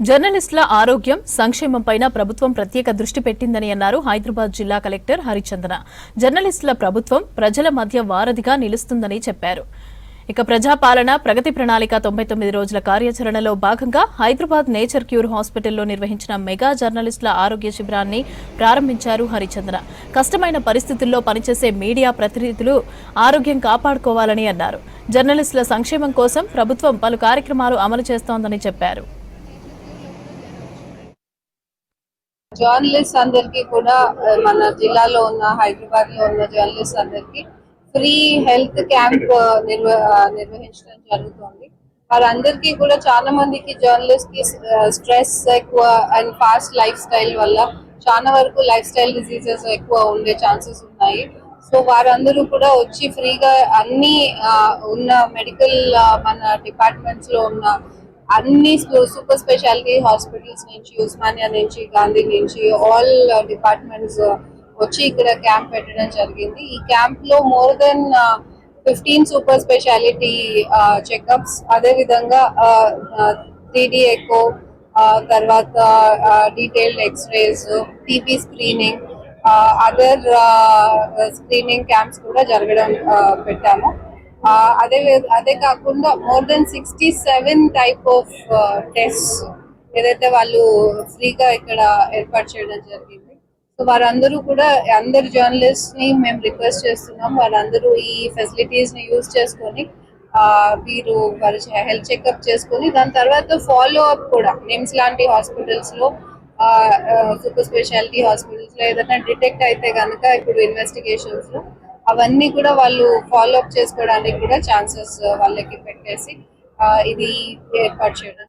జర్నలిస్టుల ఆరోగ్యం సంక్షేమంపైన ప్రభుత్వం ప్రత్యేక దృష్టి పెట్టిందని అన్నారు హైదరాబాద్ జిల్లా కలెక్టర్ హరిచందన. జర్నలిస్టుల ప్రభుత్వం ప్రజల మధ్య వారధిగా నిలుస్తుందని చెప్పారు. ఇక ప్రజాపాలన ప్రగతి ప్రణాళిక 99 రోజుల కార్యాచరణలో భాగంగా హైదరాబాద్ నేచర్ క్యూర్ హాస్పిటల్లో నిర్వహించిన మెగా జర్నలిస్టుల ఆరోగ్య శిబిరాన్ని ప్రారంభించారు హరిచందన. కష్టమైన పరిస్థితుల్లో పనిచేసే మీడియా ప్రతినిధులు ఆరోగ్యం కాపాడుకోవాలని అన్నారు. జర్నలిస్టుల సంక్షేమం కోసం ప్రభుత్వం పలు కార్యక్రమాలు అమలు చేస్తోందని చెప్పారు. జర్నలిస్ట్ అందరికి కూడా మన జిల్లాలో ఉన్న హైదరాబాద్ లో ఉన్న జర్నలిస్ట్ అందరికి ఫ్రీ హెల్త్ క్యాంప్ నిర్వహించడం జరుగుతుంది. వారందరికీ కూడా చాలా మందికి జర్నలిస్ట్ కి స్ట్రెస్ ఎక్కువ అండ్ ఫాస్ట్ లైఫ్ స్టైల్ వల్ల చాలా వరకు లైఫ్ స్టైల్ డిసీజెస్ ఎక్కువ ఉండే ఛాన్సెస్ ఉన్నాయి. సో వారందరూ కూడా వచ్చి ఫ్రీగా అన్ని ఉన్న మెడికల్ మన డిపార్ట్మెంట్స్ లో ఉన్న అన్ని సూపర్ స్పెషాలిటీ హాస్పిటల్స్ నుంచి ఉస్మానియా నుంచి గాంధీ నుంచి ఆల్ డిపార్ట్మెంట్స్ వచ్చి ఇక్కడ క్యాంప్ పెట్టడం జరిగింది. ఈ క్యాంప్ లో more than 15 super speciality checkups, అదే విధంగా 3D ఎకో, తర్వాత detailed x-rays, TB screening, other screening camps కూడా జరగడం పెట్టాము. అదే కాకుండా more than 67 type of test ఏదైతే వాళ్ళు ఫ్రీగా ఇక్కడ ఏర్పాటు చేయడం జరిగింది. సో వారందరూ కూడా అందరు జర్నలిస్ట్ ని మేము రిక్వెస్ట్ చేస్తున్నాం, వాళ్ళందరూ ఈ ఫెసిలిటీస్ ని యూజ్ చేసుకొని వీరు వారి హెల్త్ చెకప్ చేసుకొని దాని తర్వాత ఫాలో అప్ కూడా నిమ్స్ లాంటి హాస్పిటల్స్ లో సూపర్ స్పెషాలిటీ హాస్పిటల్స్ లో ఏదైనా డిటెక్ట్ అయితే కనుక ఇప్పుడు ఇన్వెస్టిగేషన్స్ లో అవన్నీ కూడా వాళ్ళు ఫాలో అప్ చేసుకోవడానికి కూడా ఛాన్సెస్ వాళ్ళకి పెట్టేసి ఇది ఏర్పాటు చేయడం.